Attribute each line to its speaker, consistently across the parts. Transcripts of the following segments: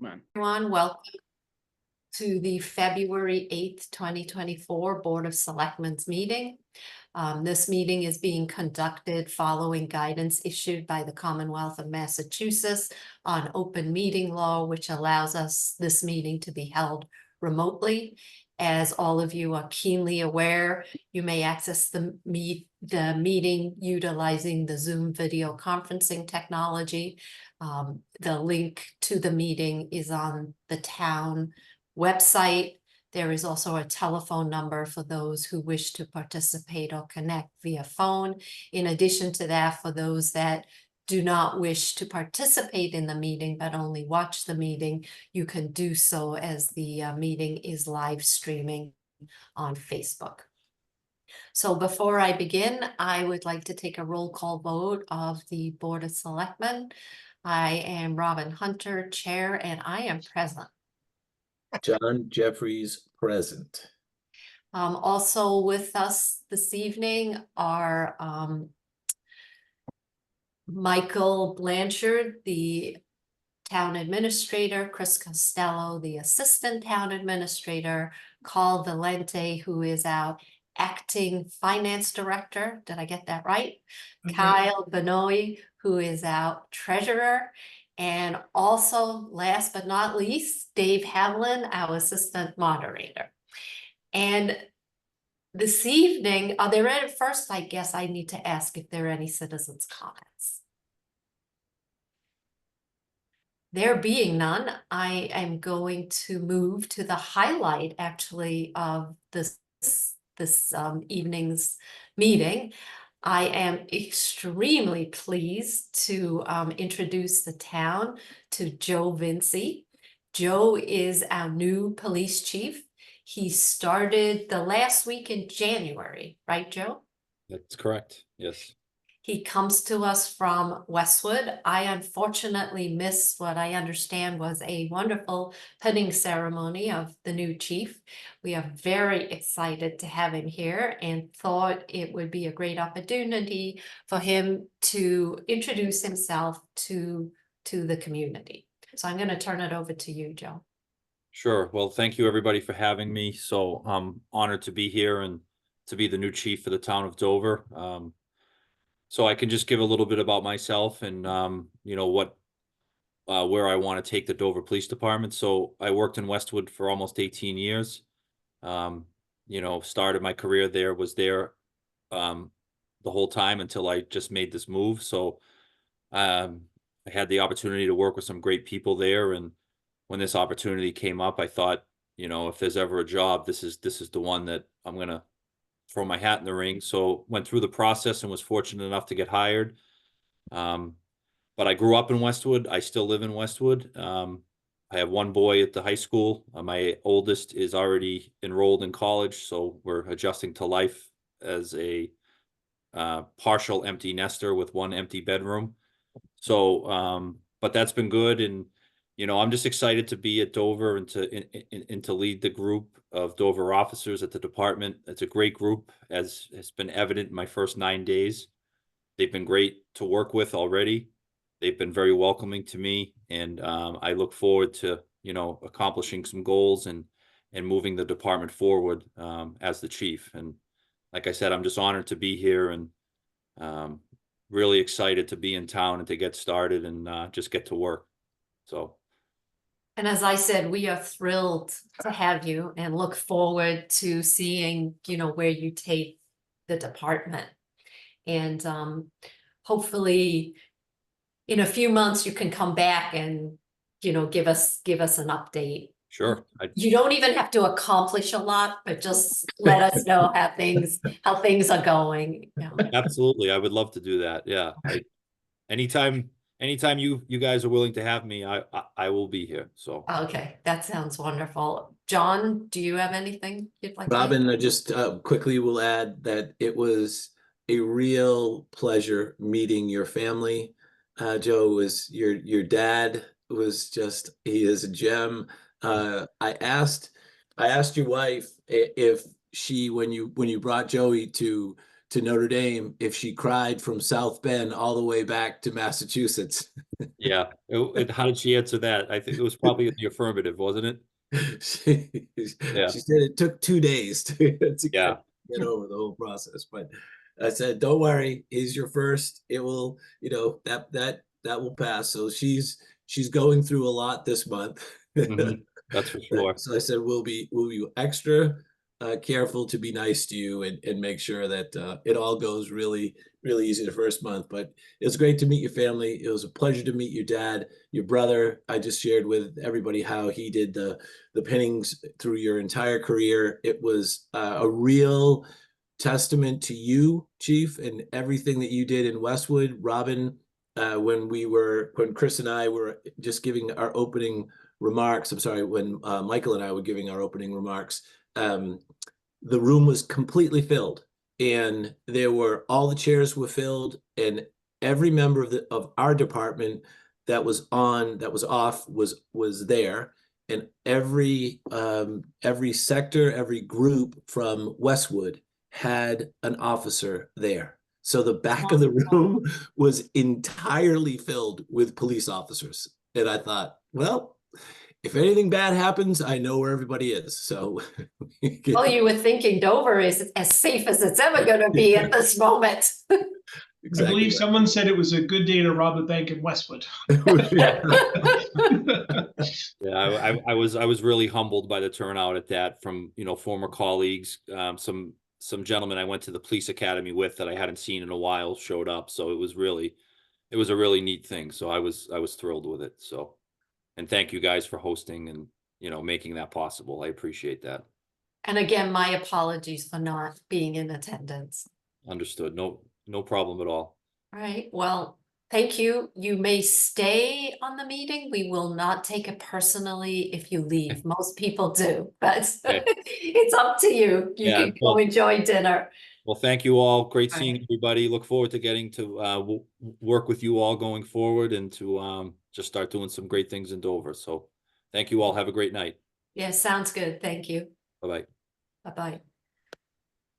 Speaker 1: Man.
Speaker 2: Everyone, welcome to the February 8th, 2024 Board of Selectmen's meeting. This meeting is being conducted following guidance issued by the Commonwealth of Massachusetts on open meeting law, which allows us this meeting to be held remotely. As all of you are keenly aware, you may access the meeting utilizing the Zoom video conferencing technology. The link to the meeting is on the town website. There is also a telephone number for those who wish to participate or connect via phone. In addition to that, for those that do not wish to participate in the meeting but only watch the meeting, you can do so as the meeting is live streaming on Facebook. So before I begin, I would like to take a roll call vote of the Board of Selectmen. I am Robin Hunter, Chair, and I am present.
Speaker 3: John Jeffries, present.
Speaker 2: Also with us this evening are Michael Blanchard, the town administrator, Chris Costello, the assistant town administrator, Carl Valente, who is our acting finance director. Did I get that right? Okay. Kyle Benoit, who is our treasurer. And also, last but not least, Dave Havlin, our assistant moderator. And this evening, first, I guess I need to ask if there are any citizens' comments. There being none, I am going to move to the highlight, actually, of this evening's meeting. I am extremely pleased to introduce the town to Joe Vinci. Joe is our new police chief. He started the last week in January, right, Joe?
Speaker 4: That's correct, yes.
Speaker 2: He comes to us from Westwood. I unfortunately missed what I understand was a wonderful pinning ceremony of the new chief. We are very excited to have him here and thought it would be a great opportunity for him to introduce himself to the community. So I'm going to turn it over to you, Joe.
Speaker 4: Sure. Well, thank you everybody for having me. So I'm honored to be here and to be the new chief for the town of Dover. So I can just give a little bit about myself and, you know, where I want to take the Dover Police Department. So I worked in Westwood for almost 18 years. You know, started my career there, was there the whole time until I just made this move. So I had the opportunity to work with some great people there. And when this opportunity came up, I thought, you know, if there's ever a job, this is the one that I'm going to throw my hat in the ring. So went through the process and was fortunate enough to get hired. But I grew up in Westwood. I still live in Westwood. I have one boy at the high school. My oldest is already enrolled in college, so we're adjusting to life as a partial empty nester with one empty bedroom. So, but that's been good. And, you know, I'm just excited to be at Dover and to lead the group of Dover officers at the department. It's a great group, as has been evident in my first 9 days. They've been great to work with already. They've been very welcoming to me, and I look forward to, you know, accomplishing some goals and moving the department forward as the chief. And like I said, I'm just honored to be here and really excited to be in town and to get started and just get to work. So.
Speaker 2: And as I said, we are thrilled to have you and look forward to seeing, you know, where you take the department. And hopefully in a few months you can come back and, you know, give us an update.
Speaker 4: Sure.
Speaker 2: You don't even have to accomplish a lot, but just let us know how things are going. You know.
Speaker 4: Absolutely. I would love to do that. Yeah. Anytime you guys are willing to have me, I will be here. So.
Speaker 2: Okay. That sounds wonderful. John, do you have anything you'd like
Speaker 3: Robin,
Speaker 2: to
Speaker 3: I just quickly will add that it was a real pleasure meeting your family. Joe, was your dad was just, he is a gem. I asked your wife if she, when you brought Joey to to Notre Dame if she cried from South Bend all the way back to Massachusetts.
Speaker 4: Yeah. How did she answer that? I think it was probably the affirmative, wasn't it?
Speaker 3: She,
Speaker 4: Yeah.
Speaker 3: she said it took 2 days to
Speaker 4: Yeah.
Speaker 3: get over the whole process. But I said, don't worry, he's your first. It will, that will pass. So she's going through a lot this month.
Speaker 4: Mhm. That's for sure.
Speaker 3: So I said, we'll be extra careful to be nice to you and make sure that it all goes really, really easy the first month. But it's great to meet your family. It was a pleasure to meet your dad, your brother. I just shared with everybody how he did the pinnings through your entire career. It was a real testament to you, Chief, and everything that you did in Westwood. Robin, when Chris and I were just giving our opening remarks, I'm sorry, when Michael and I were giving our opening remarks, the room was completely filled, and all the chairs were filled, and every member of our department that was off was there, and every sector, every group from Westwood had an officer there. So the back of the room was entirely filled with police officers. And I thought, well, if anything bad happens, I know where everybody is. So
Speaker 2: Well, you were thinking Dover is as safe as it's ever going to be at this moment.
Speaker 3: exactly.
Speaker 1: I believe someone said it was a good day to rob a bank in Westwood.
Speaker 4: Yeah, I was really humbled by the turnout at that from, former colleagues. Some gentlemen I went to the police academy with that I hadn't seen in a while showed up. So it was a really neat thing. So I was thrilled with it. So, and thank you guys for hosting and, making that possible. I appreciate that.
Speaker 2: And again, my apologies for not being in attendance.
Speaker 4: Understood. No problem at all.
Speaker 2: All right, well, thank you. You may stay on the meeting. We will not take it personally if you leave. Most people do, but
Speaker 4: Okay.
Speaker 2: it's up to you. You
Speaker 4: Yeah,
Speaker 2: can go enjoy dinner.
Speaker 4: Well, thank you all. Great
Speaker 2: All
Speaker 4: seeing
Speaker 2: right.
Speaker 4: everybody. Look forward to getting to work with you all going forward and to just start doing some great things in Dover. So thank you all. Have a great night.
Speaker 2: Yeah, sounds good. Thank you.
Speaker 4: Bye-bye.
Speaker 2: Bye-bye.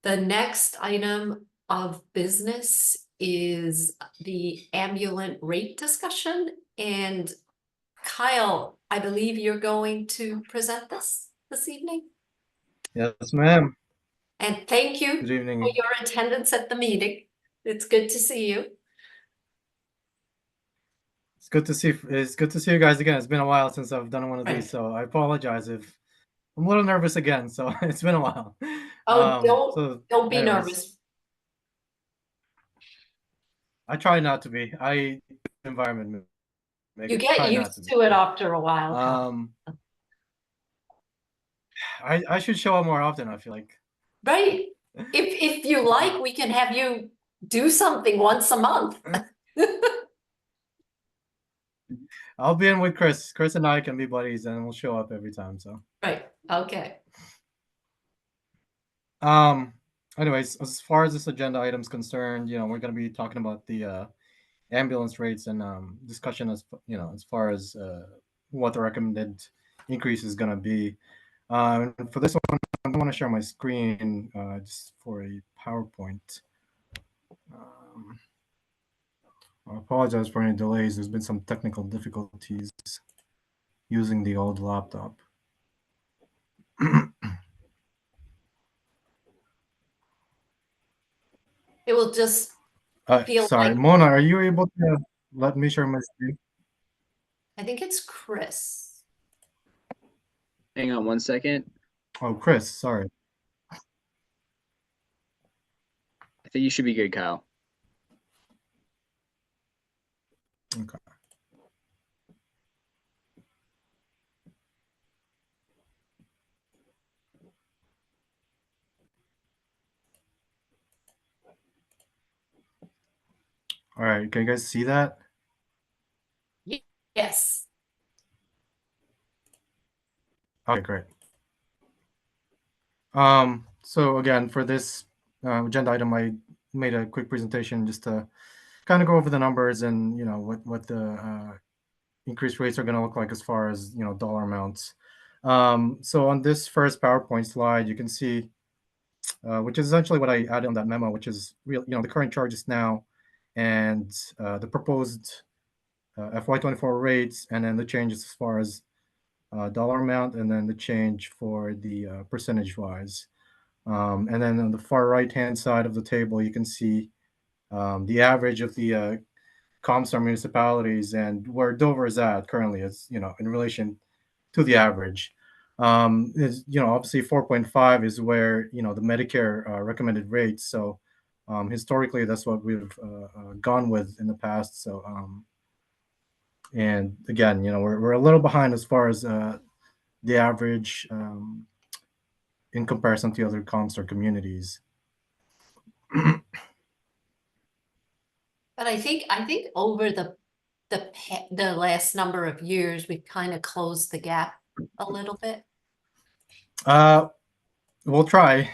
Speaker 2: The next item of business is the ambulant rate discussion. And Kyle, I believe you're going to present this evening.
Speaker 5: Yes, ma'am.
Speaker 2: And thank you
Speaker 5: Good
Speaker 2: for
Speaker 5: evening.
Speaker 2: your attendance at the meeting. It's good to see you.
Speaker 5: It's good to see you guys again. It's been a while since I've done one of
Speaker 2: Right.
Speaker 5: these, so I apologize if I'm a little nervous again. So it's been a while.
Speaker 2: Oh, don't be
Speaker 5: anyways,
Speaker 2: nervous.
Speaker 5: I try not to be. Environment.
Speaker 2: You get used to it after a while. Kyle.
Speaker 5: I should show up more often, I feel like.
Speaker 2: Right. If you like, we can have you do something once a month.
Speaker 5: I'll be in with Chris. Chris and I can be buddies, and we'll show up every time. So.
Speaker 2: Right. Okay.
Speaker 5: Anyways, as far as this agenda item is concerned, we're going to be talking about the ambulance rates and discussion as far as what the recommended increase is going to be. For this one, I'm going to share my screen just for a PowerPoint. I apologize for any delays. There's been some technical difficulties using the old laptop.
Speaker 2: It will just feel
Speaker 5: sorry,
Speaker 2: like,
Speaker 5: Mona, are you able to let me share my screen?
Speaker 2: I think it's Chris.
Speaker 6: Hang on one second.
Speaker 5: Oh, Chris, sorry.
Speaker 6: I think you should be good, Kyle.
Speaker 5: Okay. All right, can you guys see that?
Speaker 2: Yes.
Speaker 5: Okay, great. So again, for this agenda item, I made a quick presentation just to kind of go over the numbers and what the increased rates are going to look like as far as dollar amounts. So on this first PowerPoint slide, you can see which is essentially what I added on that memo, which is real, the current charges now, and the proposed FY24 rates, and then the changes as far as dollar amount, and then the change for the percentage wise. And then on the far right hand side of the table, you can see the average of the Comstar municipalities and where Dover is at currently is, in relation to the average. Is, obviously 4.5 is where, the Medicare recommended rates. So historically, that's what we've gone with in the past. So, and again, we're a little behind as far as the average in comparison to other Comstar communities.
Speaker 2: But I think over the last number of years, we've kind of closed the gap a little bit.
Speaker 5: We'll try.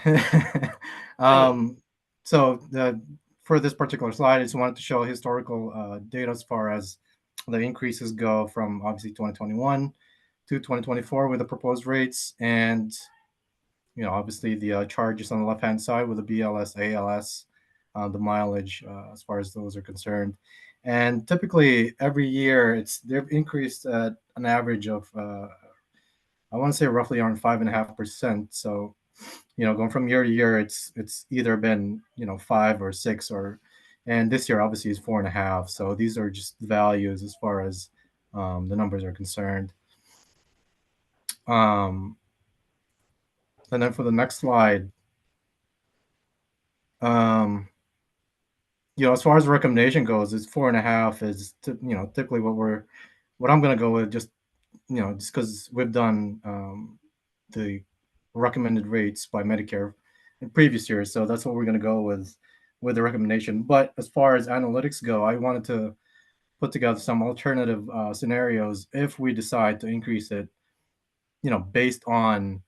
Speaker 2: Right.
Speaker 5: So for this particular slide, I just wanted to show historical data as far as the increases go from obviously 2021 to 2024 with the proposed rates, and obviously the charges on the left hand side with the BLS, ALS, the mileage as far as those are concerned. And typically every year they've increased at an average of I want to say roughly around 5.5%. So going from year to year, it's either been 5 or 6, and this year obviously is 4.5. So these are just values as far as the numbers are concerned. And then for the next slide, as far as the recommendation goes, it's 4.5 is typically what I'm going to go with, just just because we've done the recommended rates by Medicare in previous years, so that's what we're going to go with the recommendation. But as far as analytics go, I wanted to put together some alternative scenarios if we decide to increase it, based on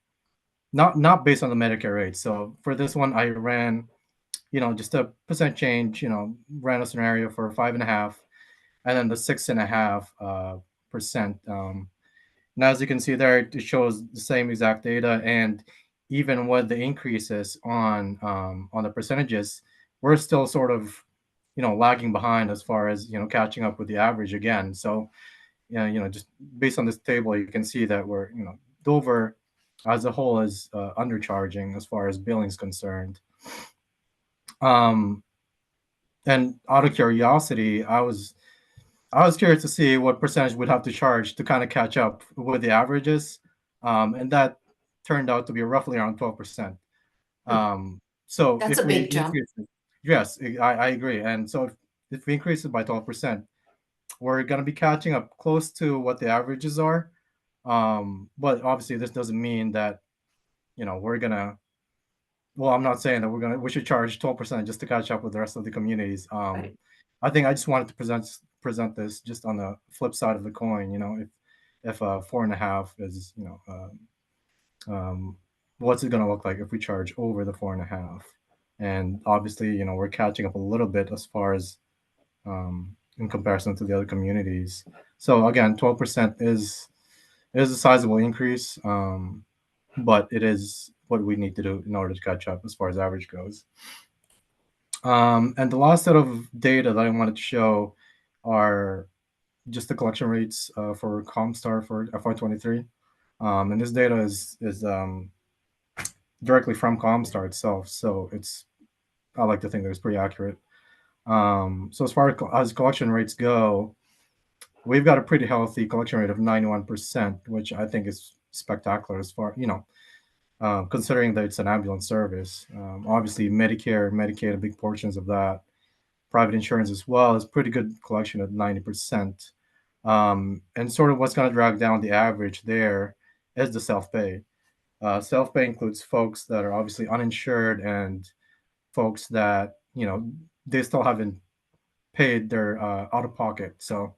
Speaker 5: not based on the Medicare rate. So for this one, I ran just a percent change, ran a scenario for 5.5, and then the 6.5% and as you can see there, it shows the same exact data, and even with the increases on the percentages, we're still sort of lagging behind as far as catching up with the average again. So just based on this table, you can see that we're Dover as a whole is undercharging as far as billing is concerned. And out of curiosity, I was curious to see what percentage we'd have to charge to kind of catch up with the averages, and that turned out to be roughly around 12%. So
Speaker 2: That's
Speaker 5: if
Speaker 2: a
Speaker 5: we
Speaker 2: big jump.
Speaker 5: increase it, yes, I agree. And so if we increase it by 12%, we're going to be catching up close to what the averages are. But obviously, this doesn't mean that we're gonna. Well, I'm not saying that we should charge 12% just to catch up with the rest of the communities.
Speaker 2: Right.
Speaker 5: I think I just wanted to present this just on the flip side of the coin. If 4.5 is what's it going to look like if we charge over the 4.5? And obviously, we're catching up a little bit as far as in comparison to the other communities. So again, 12% is a sizable increase, but it is what we need to do in order to catch up as far as average goes. And the last set of data that I wanted to show are just the collection rates for Comstar for FY23. And this data is directly from Comstar itself. So I like to think that it's pretty accurate. So as far as collection rates go, we've got a pretty healthy collection rate of 91%, which I think is spectacular as far, considering that it's an ambulance service. Obviously, Medicare, Medicaid, are big portions of that. Private insurance as well is pretty good collection at 90%. And sort of what's going to drag down the average there is the self-pay. Self-pay includes folks that are obviously uninsured and folks that, they still haven't paid their out-of-pocket. So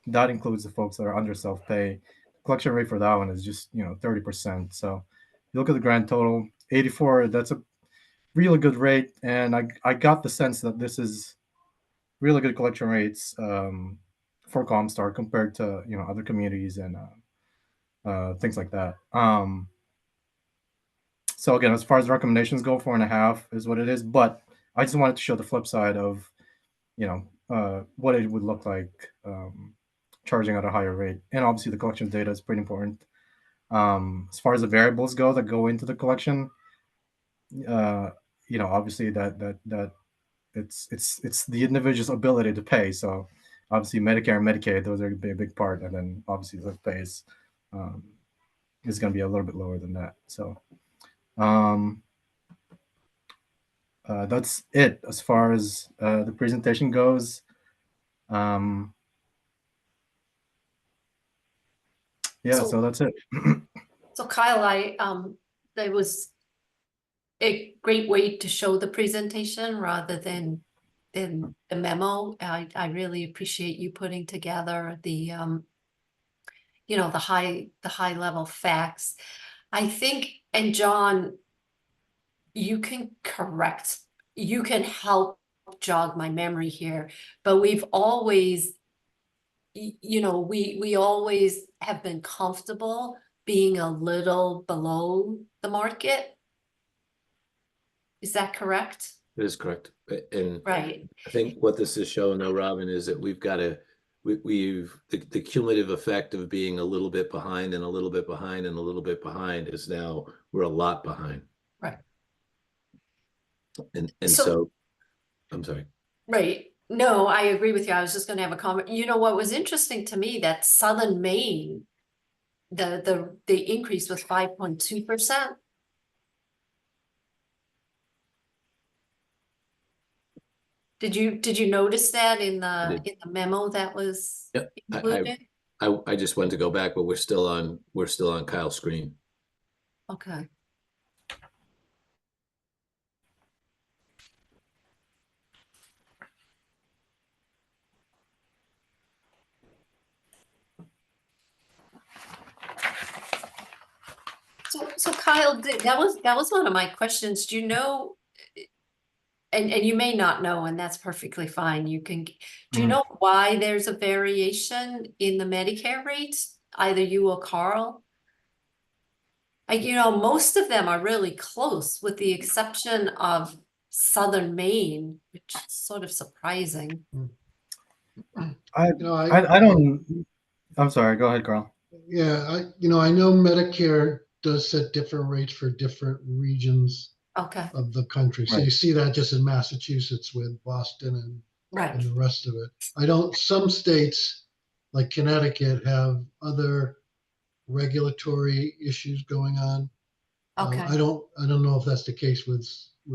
Speaker 5: that includes the folks that are under self-pay. Collection rate for that one is just 30%. So you look at the grand total, 84. That's a really good rate, and I got the sense that this is really good collection rates for Comstar compared to other communities and things like that. So again, as far as recommendations go, 4.5 is what it is. But I just wanted to show the flip side of, what it would look like charging at a higher rate. And obviously, the collections data is pretty important. As far as the variables go that go into the collection, obviously that it's the individual's ability to pay. So obviously, Medicare and Medicaid, those are going to be a big part, and then obviously the pays is going to be a little bit lower than that. So. That's it as far as the presentation goes. Yeah, so that's it.
Speaker 2: So Kyle, that was a great way to show the presentation rather than the memo. I really appreciate you putting together the high level facts. I think, and John, you can help jog my memory here, but we've always, we always have been comfortable being a little below the market. Is that correct?
Speaker 3: That is correct. And
Speaker 2: Right.
Speaker 3: I think what this is showing though, Robin, is that we've got the cumulative effect of being a little bit behind and a little bit behind and a little bit behind is now we're a lot behind.
Speaker 2: Right.
Speaker 3: And
Speaker 2: So-
Speaker 3: so I'm sorry.
Speaker 2: Right. No, I agree with you. I was just going to have a comment. You know, what was interesting to me, that Southern Maine, the increase was 5.2%. Did you notice that in the memo that was
Speaker 3: Yep,
Speaker 2: included?
Speaker 3: I just went to go back, but we're still on Kyle's screen.
Speaker 2: Okay. So Kyle, that was one of my questions. Do you know, and you may not know, and that's perfectly fine. Do you know why there's a variation in the Medicare rates? Either you or Carl? Most of them are really close, with the exception of Southern Maine, which is sort of surprising.
Speaker 5: I don't. I'm sorry. Go ahead, Carl.
Speaker 7: Yeah, I know Medicare does set different rates for different regions
Speaker 2: Okay,
Speaker 7: of the country. So
Speaker 5: Right.
Speaker 7: you see that just in Massachusetts with Boston and
Speaker 2: right.
Speaker 7: the rest of it. Some states like Connecticut have other regulatory issues going on.
Speaker 2: Okay.
Speaker 7: I don't know if that's the case with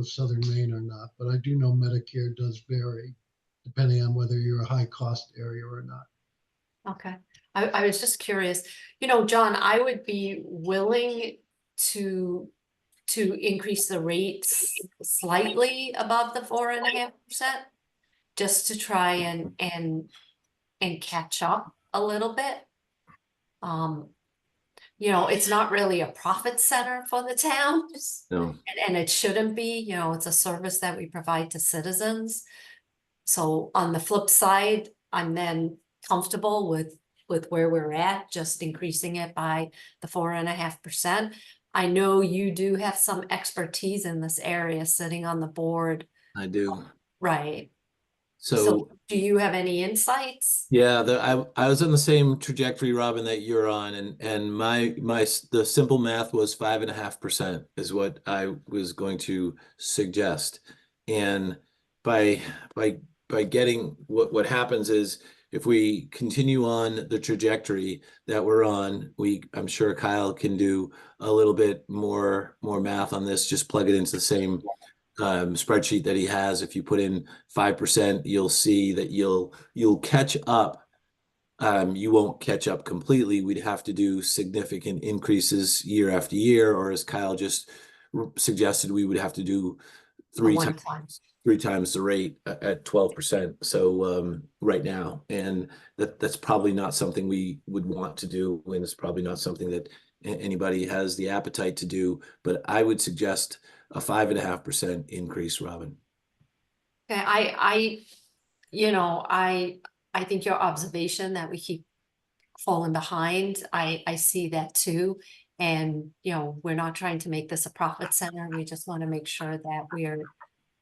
Speaker 7: Southern Maine or not, but I do know Medicare does vary depending on whether you're a high cost area or not.
Speaker 2: Okay, I was just curious, John, I would be willing to increase the rates slightly above the 4.5%, just to try and catch up a little bit. It's not really a profit center for the town.
Speaker 3: No.
Speaker 2: And it shouldn't be, it's a service that we provide to citizens. So on the flip side, I'm then comfortable with where we're at, just increasing it by the 4.5%. I know you do have some expertise in this area, sitting on the board.
Speaker 3: I do.
Speaker 2: Right.
Speaker 3: So
Speaker 2: do you have any insights?
Speaker 3: yeah, I was on the same trajectory, Robin, that you're on, and the simple math was 5.5% is what I was going to suggest. And by getting what happens is, if we continue on the trajectory that we're on, I'm sure Kyle can do a little bit more math on this. Just plug it into the same spreadsheet that he has. If you put in 5%, you'll see that you'll catch up. You won't catch up completely. We'd have to do significant increases year after year, or as Kyle just suggested, we would have to do three times the rate at 12%. So right now, and that's probably not something we would want to do, and it's probably not something that anybody has the appetite to do. But I would suggest a 5.5% increase, Robin.
Speaker 2: Okay, I think your observation that we keep falling behind, I see that too. And, you know, we're not trying to make this a profit center. We just want to make sure that we're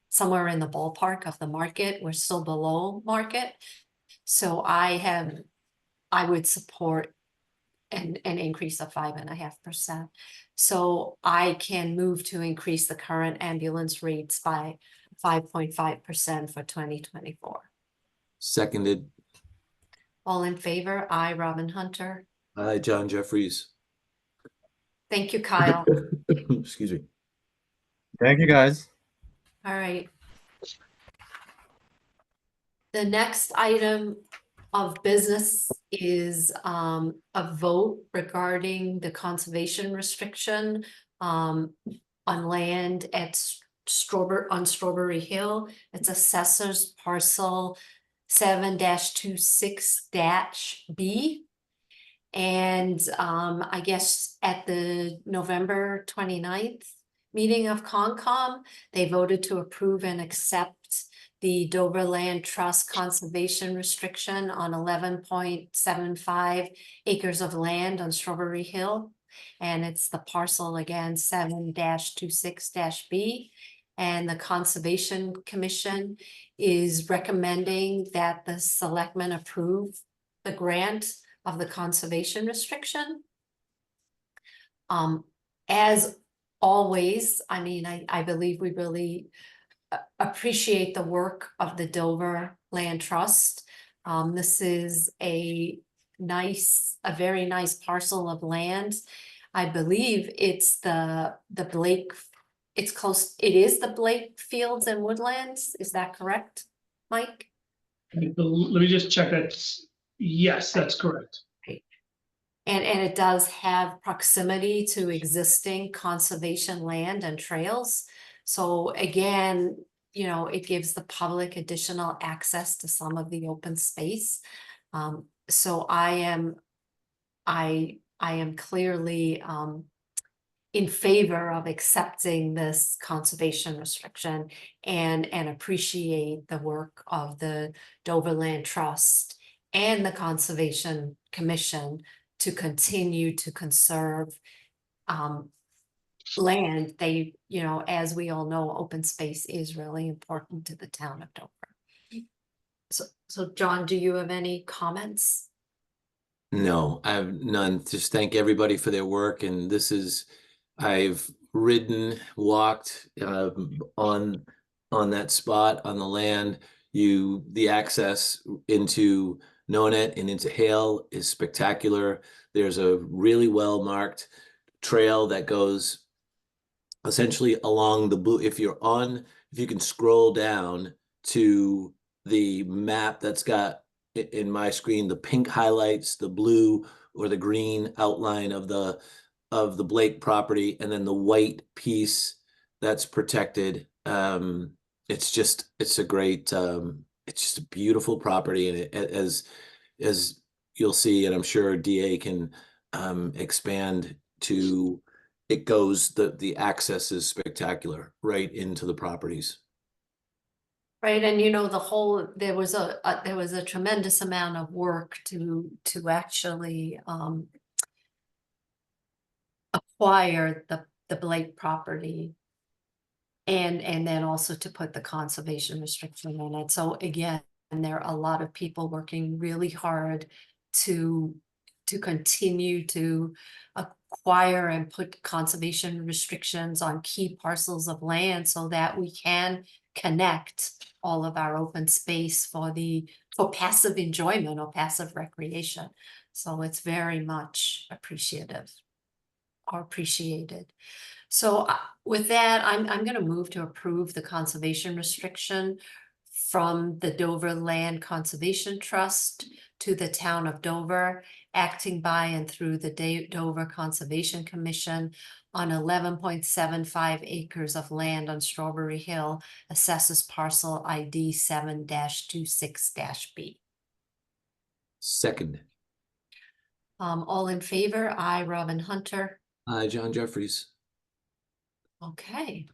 Speaker 2: somewhere in the ballpark of the market. We're still below market. So I would support an increase of 5.5%. So I can move to increase the current ambulance rates by 5.5% for 2024.
Speaker 3: Seconded.
Speaker 2: All in favor? Aye, Robin Hunter.
Speaker 3: Aye, John Jeffries.
Speaker 2: Thank you, Kyle.
Speaker 3: Excuse me.
Speaker 5: Thank you, guys.
Speaker 2: All right. The next item of business is a vote regarding the conservation restriction on land at Strawberry Hill. It's assessor's parcel 7-26-B. And I guess at the November 29th meeting of Concom, they voted to approve and accept the Dover Land Trust conservation restriction on 11.75 acres of land on Strawberry Hill. And it's the parcel again, 7-26-B. And the Conservation Commission is recommending that the selectmen approve the grant of the conservation restriction. As always, I mean, I believe we really appreciate the work of the Dover Land Trust. This is a very nice parcel of land. I believe it's the Blake, it's close, it is the Blake Fields and Woodlands. Is that correct, Mike?
Speaker 1: Let me just check that. Yes, that's correct.
Speaker 2: And it does have proximity to existing conservation land and trails. So again, you know, it gives the public additional access to some of the open space. So I am clearly in favor of accepting this conservation restriction and appreciate the work of the Dover Land Trust and the Conservation Commission to continue to conserve land. They, you know, as we all know, open space is really important to the town of Dover. So John, do you have any comments?
Speaker 3: No, I have none. Just thank everybody for their work. And this is, I've ridden, walked on that spot on the land. The access into Nonet and into Hale is spectacular. There's a really well marked trail that goes essentially along the blue. If you can scroll down to the map that's got in my screen, the pink highlights the blue or the green outline of the Blake property, and then the white piece that's protected. It's just a beautiful property, and as you'll see, and I'm sure DA can expand to, it goes, the access is spectacular right into the properties.
Speaker 2: Right, and you know, there was a tremendous amount of work to actually acquire the Blake property, and then also to put the conservation restriction in it. So again, there are a lot of people working really hard to continue to acquire and put conservation restrictions on key parcels of land so that we can connect all of our open space for passive enjoyment or passive recreation. So it's very much appreciated. So with that, I'm going to move to approve the conservation restriction from the Dover Land Conservation Trust to the town of Dover, acting by and through the Dover Conservation Commission on 11.75 acres of land on Strawberry Hill, assesses parcel ID 7-26-B.
Speaker 3: Second.
Speaker 2: All in favor? Aye, Robin Hunter.
Speaker 3: Aye, John Jeffries.
Speaker 2: Okay.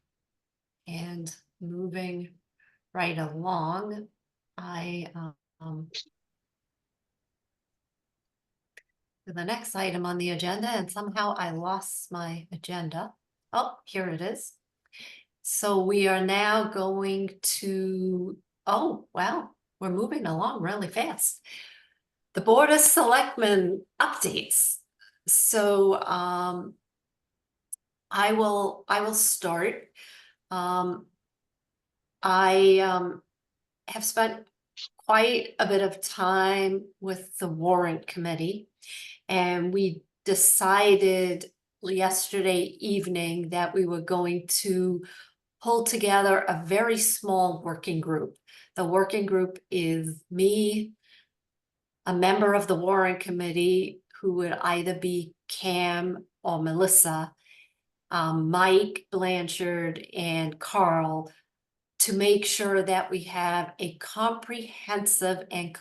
Speaker 2: And moving right along, to the next item on the agenda, and somehow I lost my agenda. Oh, here it is. So we are now going to, oh, wow, we're moving along really fast. The Board of Selectmen updates. So I will start. I have spent quite a bit of time with the warrant committee, and we decided yesterday evening that we were going to pull together a very small working group. The working group is me, a member of the warrant committee who would either be Cam or Melissa, Mike Blanchard and Carl, to make sure that we have a comprehensive and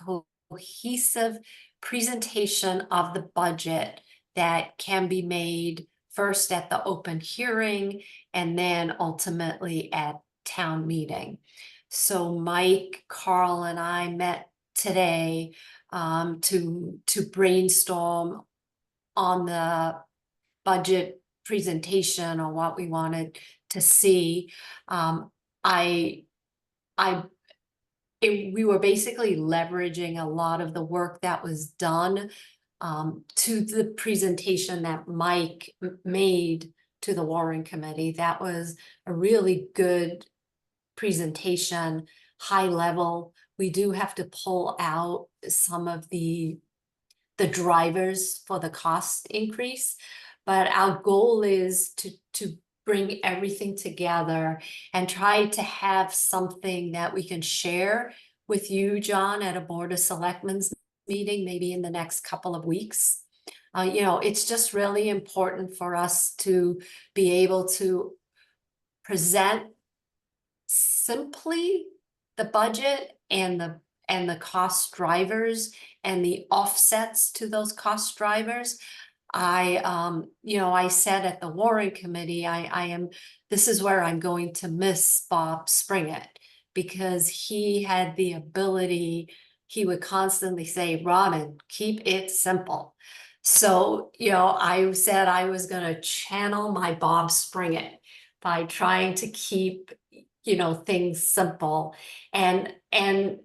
Speaker 2: cohesive presentation of the budget that can be made first at the open hearing and then ultimately at town meeting. So Mike, Carl, and I met today to brainstorm on the budget presentation or what we wanted to see. We were basically leveraging a lot of the work that was done to the presentation that Mike made to the warrant committee. That was a really good presentation, high level. We do have to pull out some of the drivers for the cost increase, but our goal is to bring everything together and try to have something that we can share with you, John, at a Board of Selectmen's meeting, maybe in the next couple of weeks. You know, it's just really important for us to be able to present simply the budget and the cost drivers and the offsets to those cost drivers. You know, I said at the warrant committee, this is where I'm going to miss Bob Springett, because he had the ability, he would constantly say, Robin, keep it simple. So, you know, I said I was gonna channel my Bob Springett by trying to keep, you know, things simple. And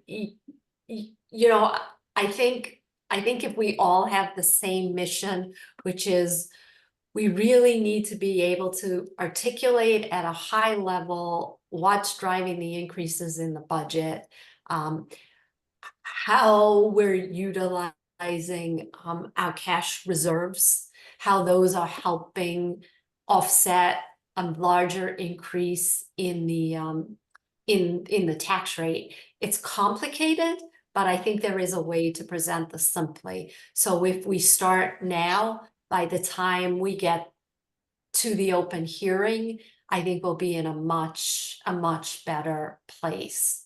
Speaker 2: you know, I think if we all have the same mission, which is we really need to be able to articulate at a high level what's driving the increases in the budget, how we're utilizing our cash reserves, how those are helping offset a larger increase in the tax rate. It's complicated, but I think there is a way to present this simply. So if we start now, by the time we get to the open hearing, I think we'll be in a much better place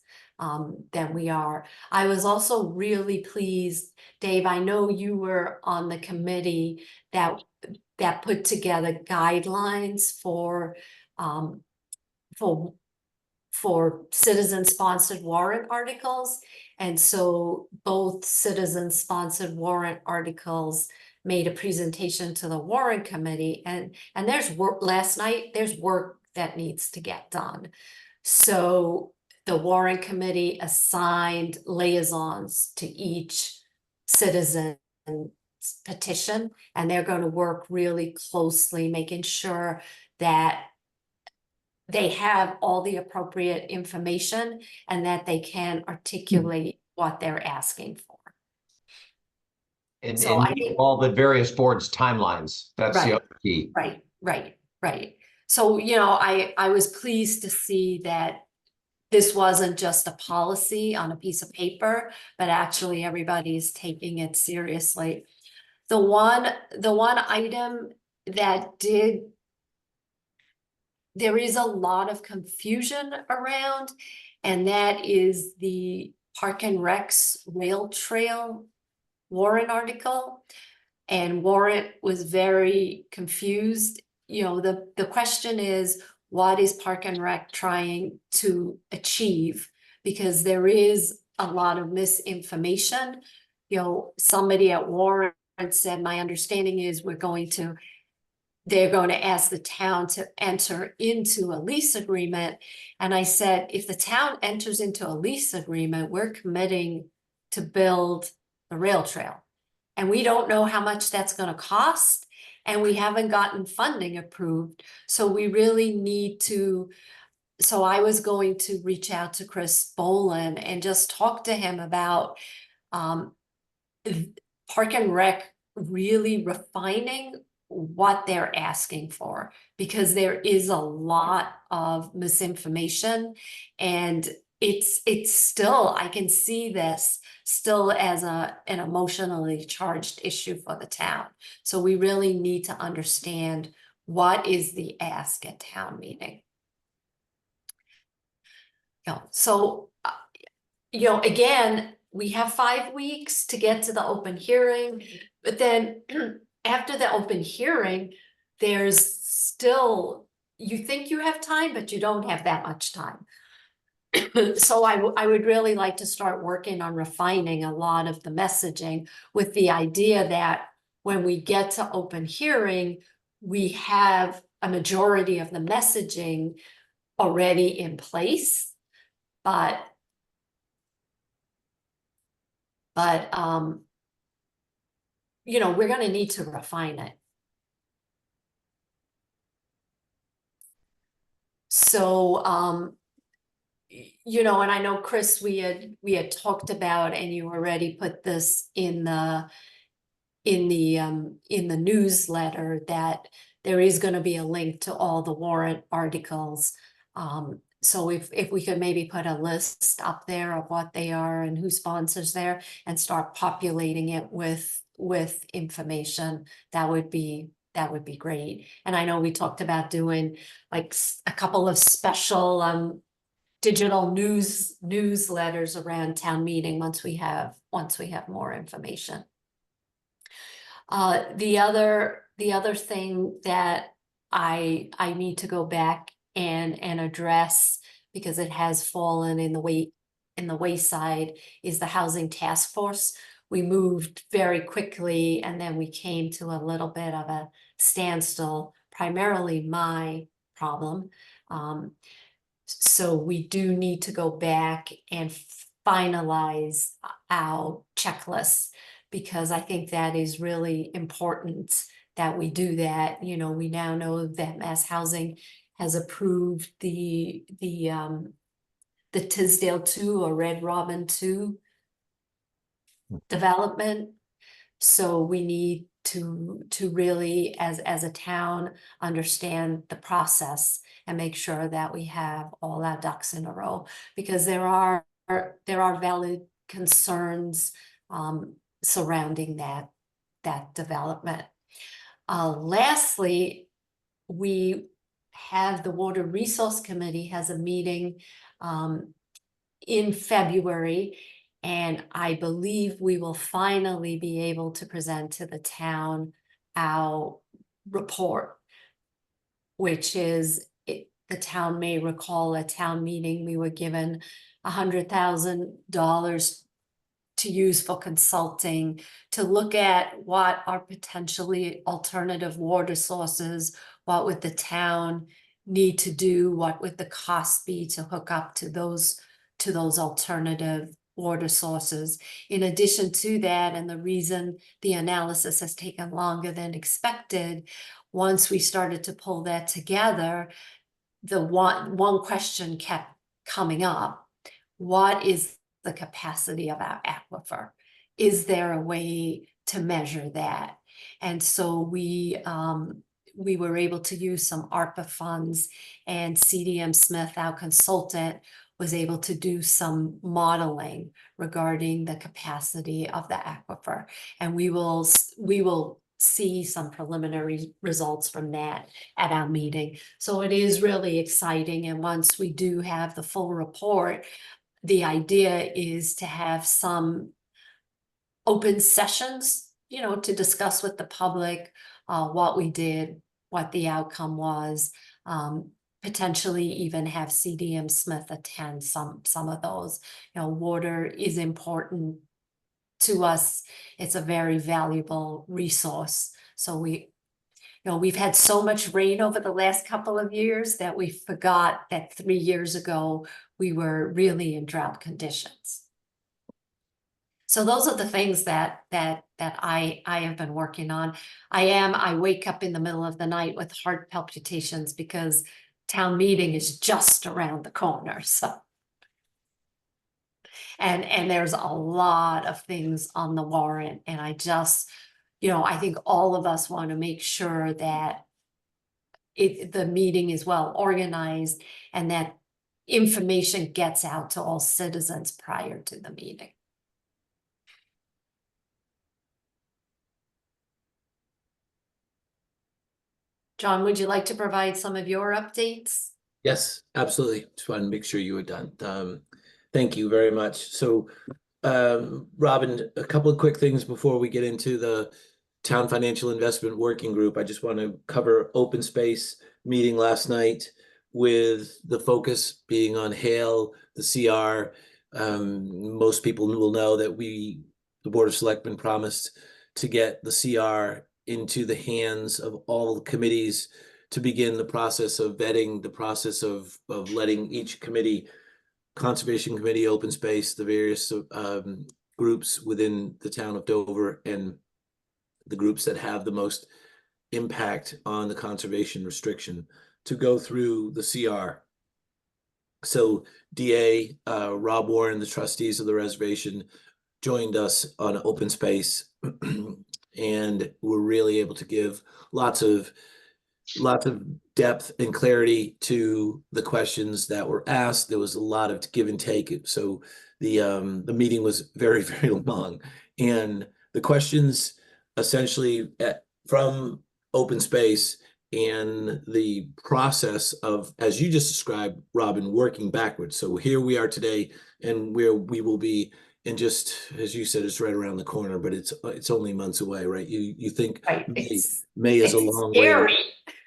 Speaker 2: than we are. I was also really pleased, Dave, I know you were on the committee that put together guidelines for citizen-sponsored warrant articles. And so both citizen-sponsored warrant articles made a presentation to the warrant committee, and there's work last night, there's work that needs to get done. So the warrant committee assigned liaisons to each citizen petition, and they're going to work really closely, making sure that they have all the appropriate information and that they can articulate what they're asking for.
Speaker 8: And,
Speaker 2: So I think
Speaker 8: all the various boards' timelines. That's the other key.
Speaker 2: Right. So, you know, I was pleased to see that this wasn't just a policy on a piece of paper, but actually everybody is taking it seriously. The one item that there is a lot of confusion around, and that is the Park and Rec's rail trail warrant article. And Warrant was very confused. You know, the question is, what is Park and Rec trying to achieve? Because there is a lot of misinformation. You know, somebody at Warrant said, my understanding is they're going to ask the town to enter into a lease agreement. And I said, if the town enters into a lease agreement, we're committing to build the rail trail. And we don't know how much that's going to cost. And we haven't gotten funding approved. So we really need to. So I was going to reach out to Chris Boland and just talk to him about Park and Rec really refining what they're asking for, because there is a lot of misinformation, and it's still, I can see this still as an emotionally charged issue for the town. So we really need to understand what is the ask at town meeting. So again, we have 5 weeks to get to the open hearing, but then after the open hearing, there's still, you think you have time, but you don't have that much time. So I would really like to start working on refining a lot of the messaging, with the idea that when we get to open hearing, we have a majority of the messaging already in place, but we're going to need to refine it. So, and I know, Chris, we had talked about, and you already put this in the newsletter, that there is going to be a link to all the warrant articles. So if we could maybe put a list up there of what they are and who sponsors there, and start populating it with information, that would be great. And I know we talked about doing like a couple of special digital newsletters around town meeting once we have more information. The other thing that I need to go back and address, because it has fallen in the wayside, is the housing task force. We moved very quickly, and then we came to a little bit of a standstill, primarily my problem. So we do need to go back and finalize our checklists, because I think that is really important that we do that. We now know that Mass Housing has approved the Tisdale 2 or Red Robin 2 development. So we need to really, as a town, understand the process and make sure that we have all our ducks in a row, because there are valid concerns surrounding that development. Lastly, we have the Water Resource Committee has a meeting in February, and I believe we will finally be able to present to the town our report, which is, the town may recall at town meeting, we were given $100,000 to use for consulting, to look at what are potentially alternative water sources, what would the town need to do, what would the cost be to hook up to those alternative water sources. In addition to that, and the reason the analysis has taken longer than expected, once we started to pull that together, the one question kept coming up: what is the capacity of our aquifer? Is there a way to measure that? And so we were able to use some ARPA funds, and CDM Smith, our consultant, was able to do some modeling regarding the capacity of the aquifer. And we will see some preliminary results from that at our meeting. So it is really exciting. And once we do have the full report, the idea is to have some open sessions, to discuss with the public what we did, what the outcome was, potentially even have CDM Smith attend some of those. Water is important to us, it's a very valuable resource. So we've had so much rain over the last couple of years that we forgot that 3 years ago, we were really in drought conditions. So those are the things that I have been working on. I wake up in the middle of the night with heart palpitations because town meeting is just around the corner, so. And there's a lot of things on the warrant, and I just, I think all of us want to make sure that the meeting is well organized and that information gets out to all citizens prior to the meeting. John, would you like to provide some of your updates?
Speaker 3: Yes, absolutely. Just wanted to make sure you were done. Thank you very much. So, Robin, a couple of quick things before we get into the Town Financial Investment Working Group. I just want to cover open space meeting last night with the focus being on Hale, the CR. Most people will know that the Board of Selectmen promised to get the CR into the hands of all the committees to begin the process of vetting, the process of letting each committee, Conservation Committee, Open Space, the various groups within the town of Dover, and the groups that have the most impact on the conservation restriction to go through the CR. So DA, Rob Warren, the trustees of the reservation, joined us on open space and were really able to give lots of depth and clarity to the questions that were asked. There was a lot of give and take. So the meeting was very, very long, and the questions essentially from open space and the process of, as you just described, Robin, working backwards. So here we are today, and where we will be. And just as you said, it's right around the corner, but it's only months away, right? You think
Speaker 2: Right.
Speaker 3: May is a long way away.
Speaker 2: Scary.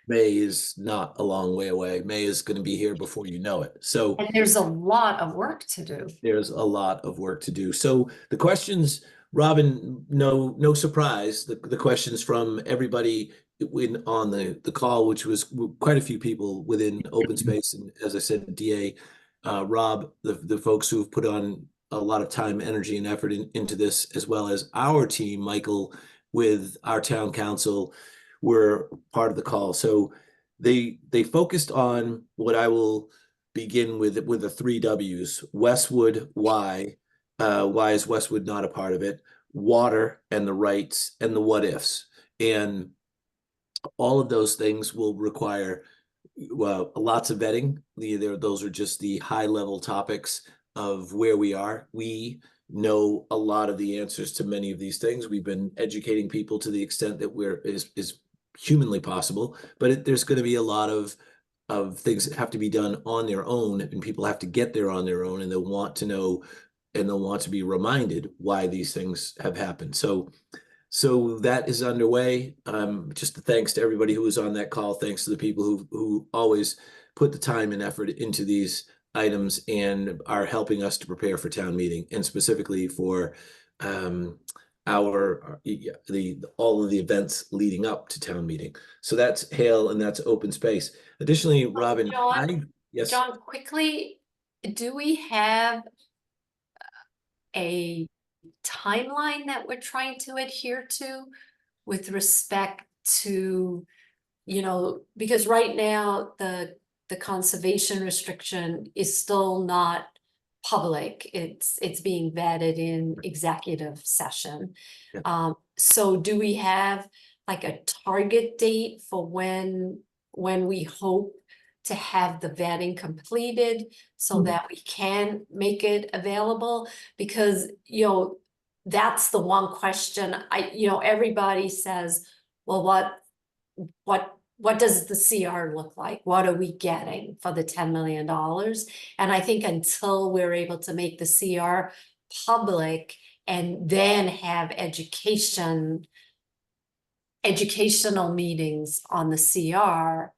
Speaker 3: May is not a long way away. May is going to be here before you know it. So
Speaker 2: And there's a lot of work to do.
Speaker 3: there's a lot of work to do. So the questions, Robin, no surprise, the questions from everybody on the call, which was quite a few people within open space, and as I said, DA, Rob, the folks who've put on a lot of time, energy, and effort into this, as well as our team, Michael, with our town council, were part of the call. So they focused on what I will begin with the 3 W's: Westwood, why is Westwood not a part of it? Water and the rights and the what ifs. And all of those things will require lots of vetting. Those are just the high level topics of where we are. We know a lot of the answers to many of these things. We've been educating people to the extent that is humanly possible, but there's going to be a lot of things that have to be done on their own, and people have to get there on their own, and they'll want to know, and they'll want to be reminded why these things have happened. So that is underway. Just a thanks to everybody who was on that call. Thanks to the people who always put the time and effort into these items and are helping us to prepare for town meeting, and specifically for all of the events leading up to town meeting. So that's Hale and that's open space. Additionally, Robin, yes.
Speaker 2: John, quickly, do we have a timeline that we're trying to adhere to with respect to, because right now the conservation restriction is still not public. It's being vetted in executive session.
Speaker 3: Yeah.
Speaker 2: So do we have like a target date for when we hope to have the vetting completed so that we can make it available? Because, that's the one question everybody says, well, what does the CR look like? What are we getting for the $10 million? And I think until we're able to make the CR public and then have educational meetings on the CR,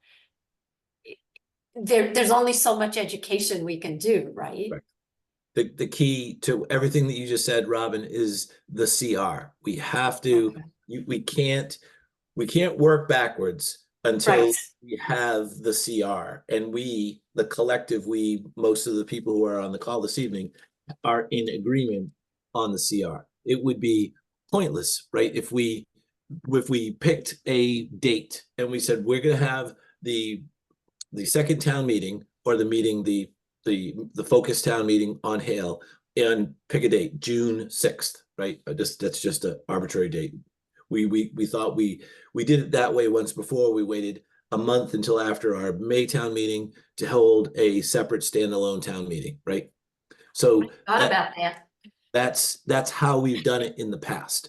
Speaker 2: there's only so much education we can do, right?
Speaker 3: the key to everything that you just said, Robin, is the CR. We have to,
Speaker 2: Okay.
Speaker 3: we can't work backwards until
Speaker 2: Right.
Speaker 3: we have the CR. And we, the collective, most of the people who are on the call this evening are in agreement on the CR. It would be pointless, right? If we picked a date and we said, we're going to have the second town meeting, or the meeting, the focus town meeting on Hale, and pick a date, June 6th, right? That's just an arbitrary date. We thought we did it that way once before. We waited a month until after our May town meeting to hold a separate standalone town meeting, right? So
Speaker 2: Thought about that.
Speaker 3: that's how we've done it in the past.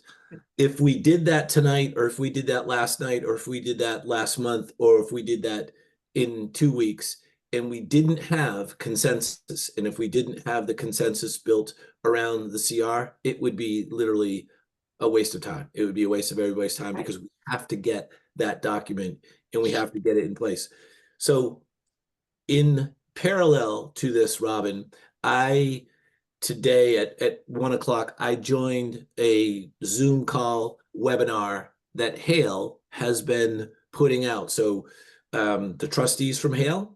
Speaker 3: If we did that tonight, or if we did that last night, or if we did that last month, or if we did that in 2 weeks, and we didn't have consensus, and if we didn't have the consensus built around the CR, it would be literally a waste of time. It would be a waste of everybody's time,
Speaker 2: Right.
Speaker 3: because we have to get that document and we have to get it in place. So in parallel to this, Robin, today at 1 o'clock, I joined a Zoom call webinar that Hale has been putting out. So the trustees from Hale,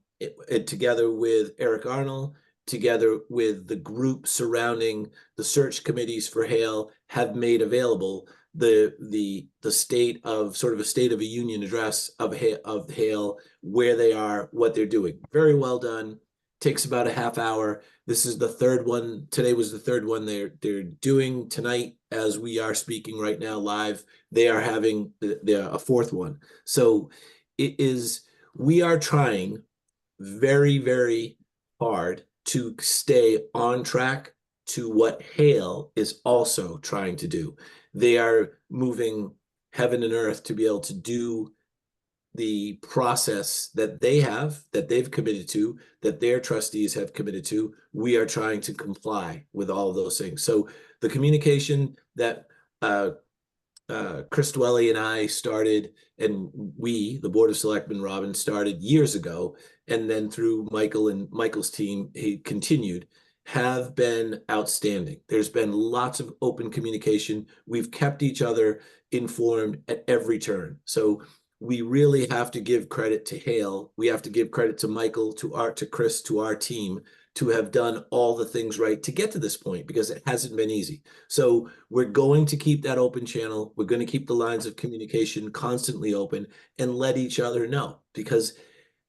Speaker 3: together with Eric Arnold, together with the group surrounding the search committees for Hale, have made available the state of, sort of a state of a union address of Hale, where they are, what they're doing. Very well done. Takes about a half hour. This is the third one. Today was the third one they're doing. Tonight, as we are speaking right now live, they are having a fourth one. So we are trying very, very hard to stay on track to what Hale is also trying to do. They are moving heaven and earth to be able to do the process that they've committed to, that their trustees have committed to. We are trying to comply with all of those things. So the communication that Chris Dwelly and I started, and we, the Board of Selectmen, Robin, started years ago, and then through Michael and Michael's team, he continued, have been outstanding. There's been lots of open communication. We've kept each other informed at every turn. So we really have to give credit to Hale. We have to give credit to Michael, to Chris, to our team, to have done all the things right to get to this point, because it hasn't been easy. So we're going to keep that open channel. We're going to keep the lines of communication constantly open and let each other know, because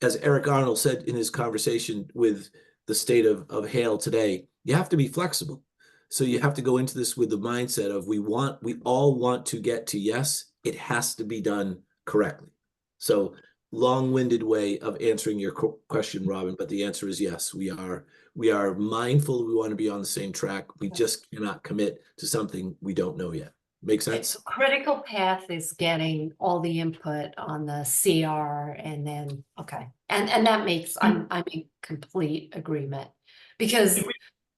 Speaker 3: as Eric Arnold said in his conversation with the state of Hale today, you have to be flexible. So you have to go into this with the mindset of we all want to get to yes, it has to be done correctly. So long-winded way of answering your question, Robin, but the answer is yes. We are mindful. We want to be on the same track. We just cannot commit to something we don't know yet. Make sense?
Speaker 2: So critical path is getting all the input on the CR, and then, okay. And that makes, I'm in complete agreement, because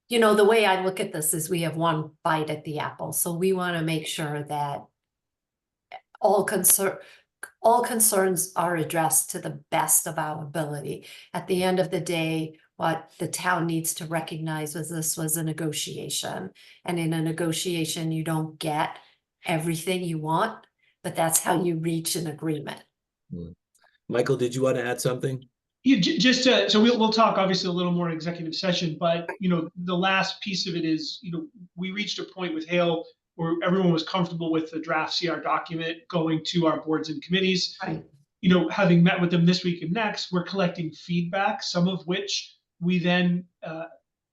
Speaker 2: the way I look at this is we have one bite at the apple. So we want to make sure that all concerns are addressed to the best of our ability. At the end of the day, what the town needs to recognize was this was a negotiation. And in a negotiation, you don't get everything you want, but that's how you reach an agreement.
Speaker 3: Michael, did you want to add something?
Speaker 1: Yeah, so we'll talk obviously a little more in executive session, but the last piece of it is, we reached a point with Hale where everyone was comfortable with the draft CR document going to our boards and committees.
Speaker 2: Right.
Speaker 1: Having met with them this week and next, we're collecting feedback, some of which we then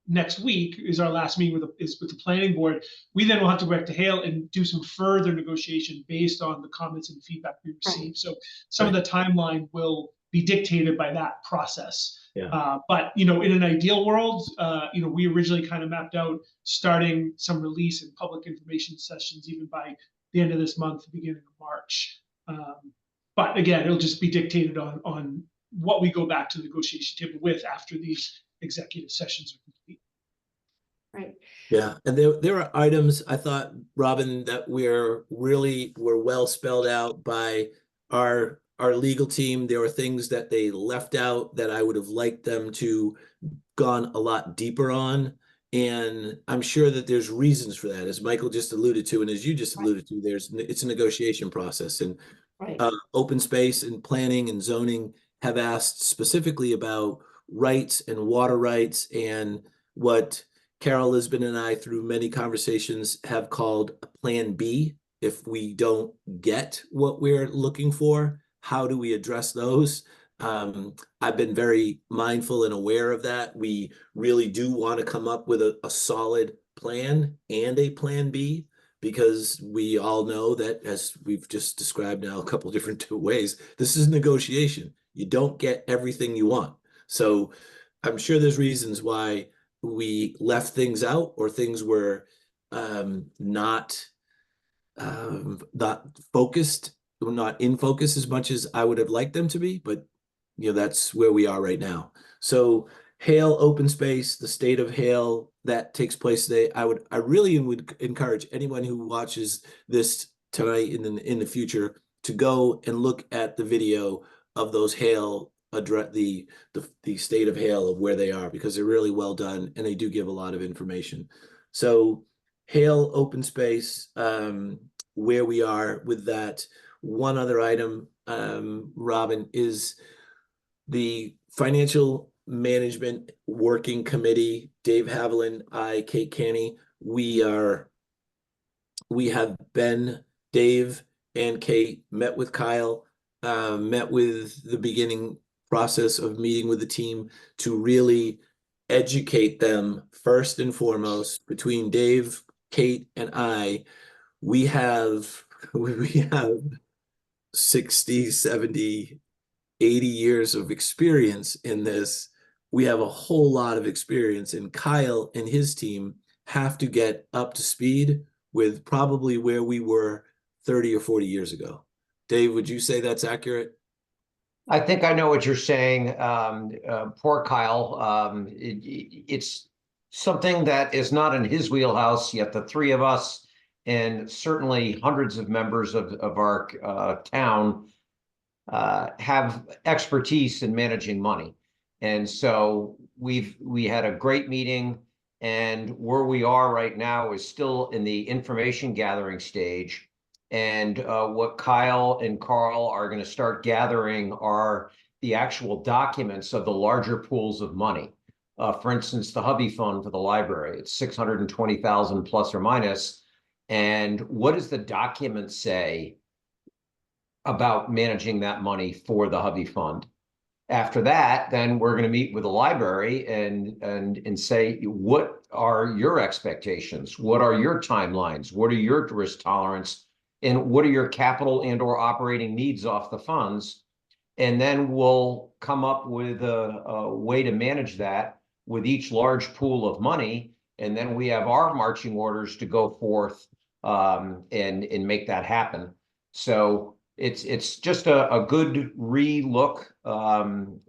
Speaker 1: next week is our last meeting with the planning board. We then will have to go back to Hale and do some further negotiation based on the comments and feedback we received. Right. So some of the timeline will be dictated by that process.
Speaker 3: Yeah.
Speaker 1: But in an ideal world, we originally kind of mapped out starting some release and public information sessions even by the end of this month, beginning of March. But again, it'll just be dictated on what we go back to the negotiation table with after these executive sessions are complete.
Speaker 2: Right.
Speaker 3: Yeah, and there are items, I thought, Robin, that were well spelled out by our legal team. There were things that they left out that I would have liked them to gone a lot deeper on. And I'm sure that there's reasons for that, as Michael just alluded to, and as you just
Speaker 2: Right.
Speaker 3: alluded to, it's a negotiation process. And
Speaker 2: Right.
Speaker 3: open space and planning and zoning have asked specifically about rights and water rights, and what Carol Lisbon and I, through many conversations, have called a Plan B. If we don't get what we're looking for, how do we address those? I've been very mindful and aware of that. We really do want to come up with a solid plan and a Plan B, because we all know that, as we've just described now a couple different ways, this is negotiation. You don't get everything you want. So I'm sure there's reasons why we left things out, or things were not focused, or not in focus as much as I would have liked them to be, but that's where we are right now. So Hale Open Space, the state of Hale, that takes place today. I really would encourage anyone who watches this tonight in the future to go and look at the video of those Hale address the state of Hale, of where they are, because they're really well done and they do give a lot of information. So Hale Open Space, where we are with that. One other item, Robin, is the Financial Management Working Committee. Dave Haviland, I, Kate Canny, we have been, Dave and Kate met with Kyle, met with the beginning process of meeting with the team to really educate them first and foremost. Between Dave, Kate, and I, we have 60, 70, 80 years of experience in this. We have a whole lot of experience, and Kyle and his team have to get up to speed with probably where we were 30 or 40 years ago. Dave, would you say that's accurate?
Speaker 8: I think I know what you're saying. Poor Kyle. It's something that is not in his wheelhouse, yet the three of us, and certainly hundreds of members of our town, have expertise in managing money. And so we had a great meeting, and where we are right now is still in the information gathering stage. And what Kyle and Carl are going to start gathering are the actual documents of the larger pools of money. For instance, the Hubby Fund for the library, it's 620,000 plus or minus. And what does the document say about managing that money for the Hubby Fund? After that, then we're going to meet with the library and say, what are your expectations? What are your timelines? What are your risk tolerance? And what are your capital and or operating needs off the funds? And then we'll come up with a way to manage that with each large pool of money. And then we have our marching orders to go forth and make that happen. So it's just a good re-look. And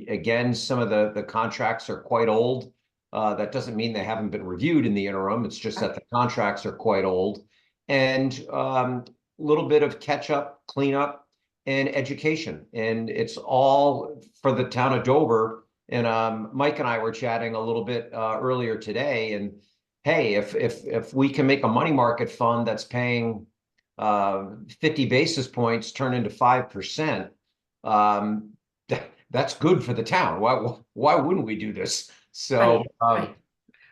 Speaker 8: again, some of the contracts are quite old. That doesn't mean they haven't been reviewed in the interim. It's just that the contracts are quite old. And a little bit of catch up, cleanup, and education. And it's all for the town of Dover. And Mike and I were chatting a little bit earlier today. And hey, if we can make a money market fund that's paying 50 basis points turn into 5%, that's good for the town. Why wouldn't we do this? So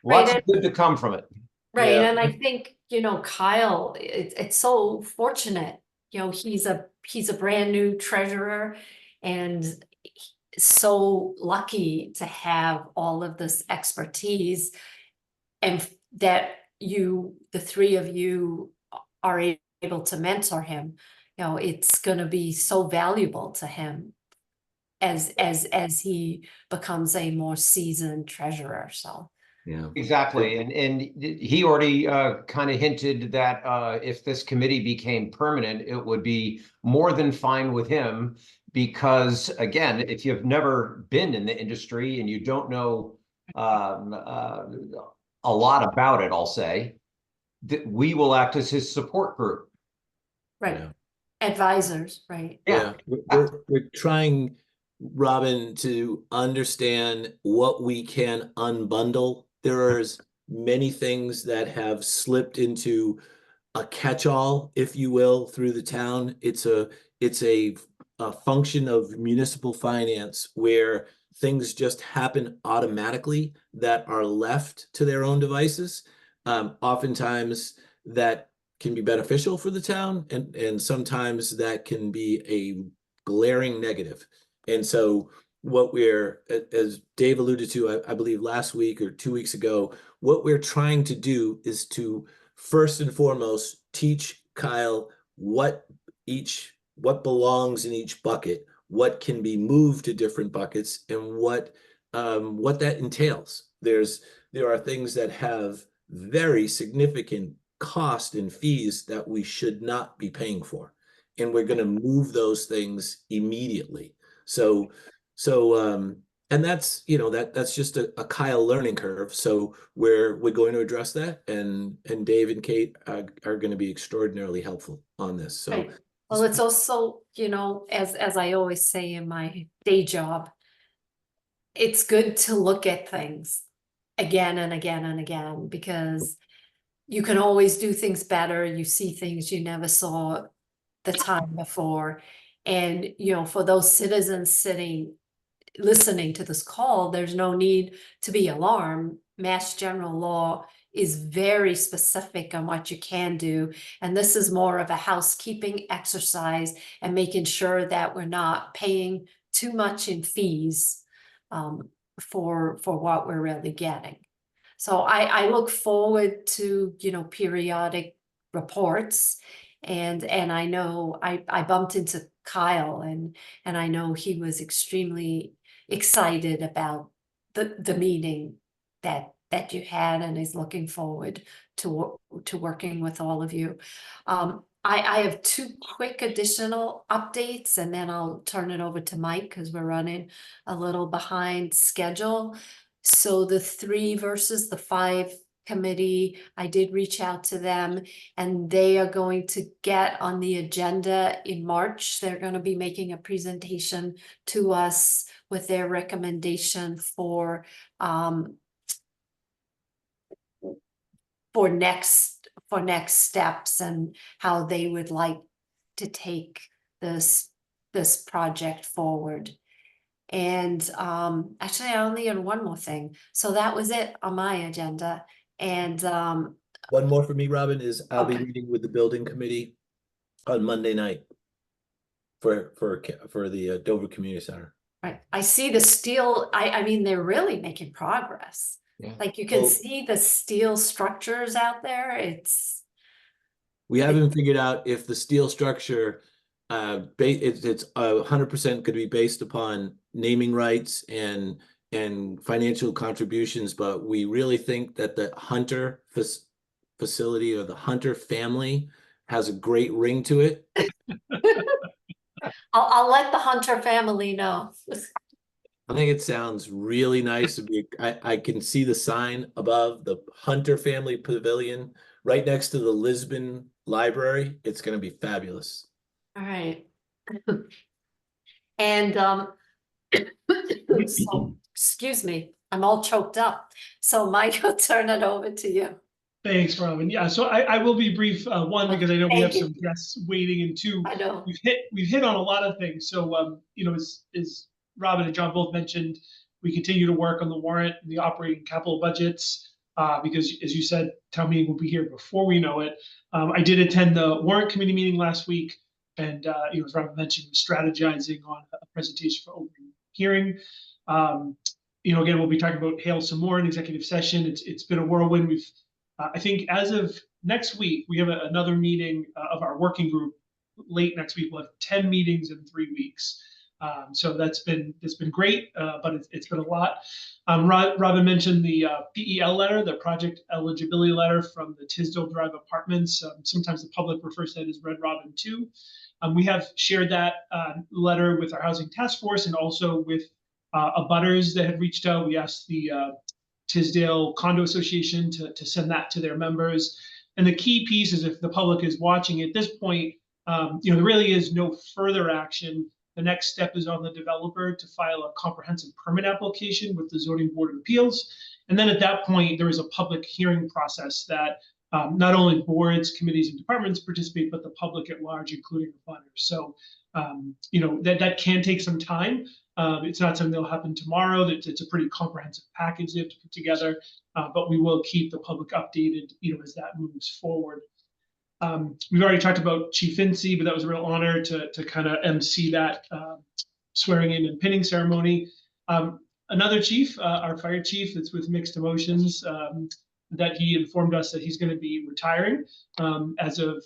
Speaker 8: lots of good to come from it.
Speaker 2: Right.
Speaker 3: Yeah.
Speaker 2: And I think, Kyle, it's so fortunate, he's a brand new treasurer, and so lucky to have all of this expertise, and that the three of you are able to mentor him. It's going to be so valuable to him as he becomes a more seasoned treasurer. So
Speaker 3: Yeah,
Speaker 8: exactly. And he already kind of hinted that if this committee became permanent, it would be more than fine with him, because again, if you've never been in the industry and you don't know a lot about it, I'll say that we will act as his support group.
Speaker 2: right.
Speaker 3: Yeah.
Speaker 2: Advisors, right?
Speaker 3: Yeah, we're trying, Robin, to understand what we can unbundle There's many things that have slipped into a catch-all, if you will, through the town. It's a function of municipal finance where things just happen automatically that are left to their own devices. Oftentimes that can be beneficial for the town, and sometimes that can be a glaring negative. And so what we're, as Dave alluded to, I believe last week or 2 weeks ago, what we're trying to do is to first and foremost teach Kyle what belongs in each bucket, what can be moved to different buckets, and what that entails. There are things that have very significant cost and fees that we should not be paying for, and we're going to move those things immediately. And that's, that's just a Kyle learning curve. So we're going to address that, and Dave and Kate are going to be extraordinarily helpful on this. So
Speaker 2: Right. Well, it's also, as I always say in my day job, it's good to look at things again and again and again, because you can always do things better. You see things you never saw the time before. And, for those citizens listening to this call, there's no need to be alarmed. Mass General Law is very specific on what you can do. And this is more of a housekeeping exercise and making sure that we're not paying too much in fees for what we're really getting. So I look forward to, periodic reports. And I know I bumped into Kyle, and I know he was extremely excited about the meeting that you had, and is looking forward to working with all of you. I have 2 quick additional updates, and then I'll turn it over to Mike because we're running a little behind schedule. So the 3 versus the 5 committee, I did reach out to them, and they are going to get on the agenda in March. They're going to be making a presentation to us with their recommendation for next steps and how they would like to take this project forward. And actually, I only had one more thing. So that was it on my agenda. And
Speaker 3: one more for me, Robin, is I'll be
Speaker 2: Okay.
Speaker 3: meeting with the building committee on Monday night for the Dover Community Center.
Speaker 2: right, I see the steel. I mean, they're really making progress.
Speaker 8: Yeah.
Speaker 2: Like you can
Speaker 3: Well-
Speaker 2: see the steel structures out there.
Speaker 3: We haven't figured out if the steel structure, it's 100% going to be based upon naming rights and financial contributions, but we really think that the Hunter facility or the Hunter family has a great ring to it.
Speaker 2: I'll let the Hunter family know.
Speaker 3: I think it sounds really nice to be. I can see the sign above the Hunter Family Pavilion right next to the Lisbon Library. It's going to be fabulous.
Speaker 2: All right. And so, excuse me, I'm all choked up. So Mike, I'll turn it over to you.
Speaker 1: Thanks, Robin. Yeah, so I will be brief. One, because I know we
Speaker 2: Thank
Speaker 1: have
Speaker 2: you.
Speaker 1: some guests waiting, and 2,
Speaker 2: I know.
Speaker 1: we've hit on a lot of things. So as Robin and John both mentioned, we continue to work on the warrant and the operating capital budgets, because as you said, town meeting will be here before we know it. I did attend the warrant committee meeting last week, and as Robin mentioned, we're strategizing on a presentation for open hearing. Again, we'll be talking about Hale some more in executive session. It's been a whirlwind. We've I think as of next week, we have another meeting of our working group. Late next week, we'll have 10 meetings in 3 weeks. So that's been great, but it's been a lot. Robin mentioned the PEL letter, the project eligibility letter from the Tisdale Drive Apartments. Sometimes the public refers to it as Red Robin 2. We have shared that letter with our housing task force and also with abutters that have reached out. We asked the Tisdale Condo Association to send that to their members. And the key piece is, if the public is watching at this point, there really is no further action. The next step is on the developer to file a comprehensive permit application with the Zoning Board of Appeals. And then at that point, there is a public hearing process that not only boards, committees, and departments participate, but the public at large, including the funders. So, that can take some time. It's not something that'll happen tomorrow. It's a pretty comprehensive package they have to put together, but we will keep the public updated, as that moves forward. We've already talked about Chief Incy, but that was a real honor to kind of MC that swearing in and pinning ceremony. Another chief, our fire chief, that's with mixed emotions, that he informed us that he's going to be retiring as of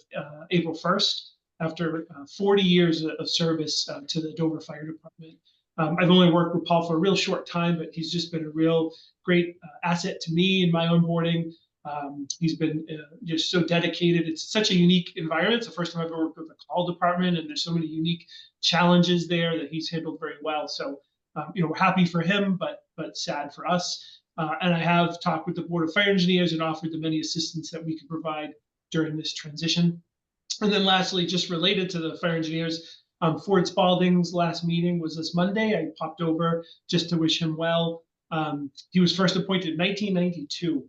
Speaker 1: April 1st after 40 years of service to the Dover Fire Department. I've only worked with Paul for a real short time, but he's just been a real great asset to me in my onboarding. He's been just so dedicated. It's such a unique environment. It's the first time I've ever worked with a call department, and there's so many unique challenges there that he's handled very well. So, we're happy for him, but sad for us. And I have talked with the Board of Fire Engineers and offered them any assistance that we could provide during this transition. And then lastly, just related to the fire engineers, Ford Spalding's last meeting was this Monday. I popped over just to wish him well. He was first appointed in 1992.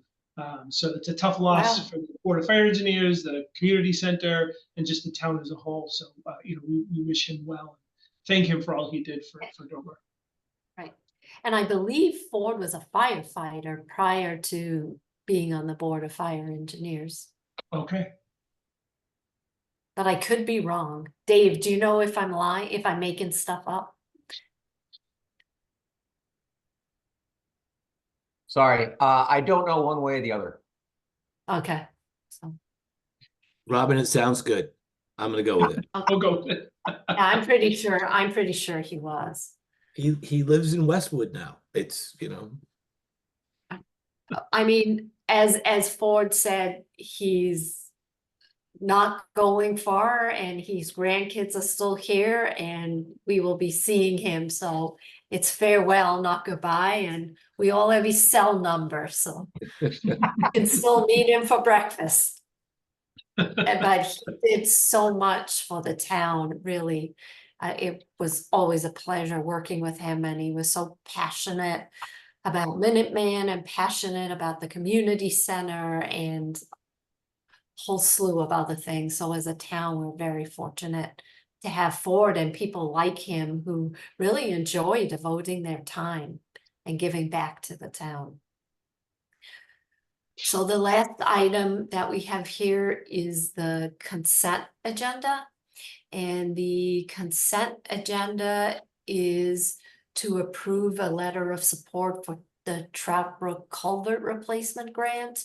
Speaker 1: So it's a tough loss
Speaker 2: Wow.
Speaker 1: for the Board of Fire Engineers, the community center, and just the town as a whole. So, we wish him well. Thank him for all he did for Dover.
Speaker 2: Right. And I believe Ford was a firefighter prior to being on the Board of Fire Engineers,
Speaker 1: Okay.
Speaker 2: but I could be wrong. Dave, do you know if I'm lying, if I'm making stuff up?
Speaker 8: Sorry, I don't know one way or the other.
Speaker 2: Okay. So,
Speaker 3: Robin, it sounds good. I'm gonna go with it.
Speaker 1: I'll go with it.
Speaker 2: yeah, I'm pretty sure he was.
Speaker 3: He lives in Westwood now. It's,
Speaker 2: I mean, as Ford said, he's not going far and his grandkids are still here and we will be seeing him. So it's farewell, not goodbye. And we all have his cell number, so you can still meet him for breakfast. But he did so much for the town, really. It was always a pleasure working with him, and he was so passionate about Minuteman and passionate about the community center and whole slew of other things. So as a town, we're very fortunate to have Ford and people like him who really enjoy devoting their time and giving back to the town. So the last item that we have here is the consent agenda. And the consent agenda is to approve a letter of support for the Trout Brook Culvert Replacement Grant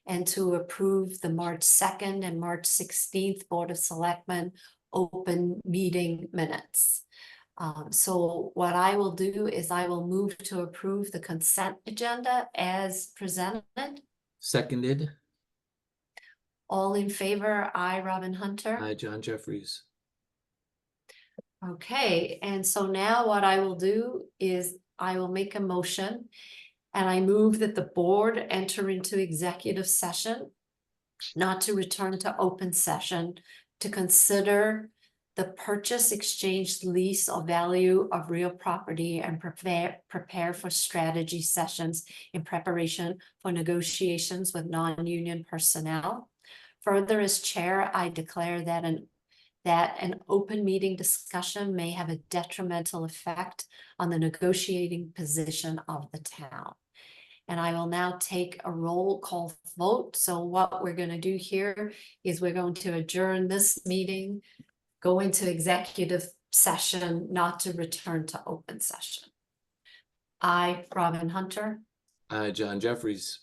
Speaker 2: and to approve the March 2nd and March 16th Board of Selectmen open meeting minutes. So what I will do is I will move to approve the consent agenda as presented.
Speaker 3: Seconded.
Speaker 2: All in favor, I, Robin Hunter.
Speaker 3: Hi, John Jeffries.
Speaker 2: Okay, and so now what I will do is I will make a motion and I move that the board enter into executive session, not to return to open session, to consider the purchase, exchange, lease, or value of real property and prepare for strategy sessions in preparation for negotiations with non-union personnel. Further, as chair, I declare that an open meeting discussion may have a detrimental effect on the negotiating position of the town. And I will now take a roll call vote. So what we're going to do here is we're going to adjourn this meeting, go into executive session, not to return to open session. I, Robin Hunter.
Speaker 3: Hi, John Jeffries.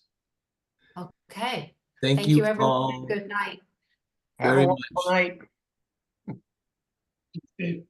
Speaker 2: Okay.
Speaker 3: Thank you
Speaker 2: everyone.
Speaker 3: all
Speaker 2: Good night.
Speaker 8: Have
Speaker 3: very
Speaker 8: a
Speaker 3: much.
Speaker 8: wonderful night.
Speaker 1: Okay.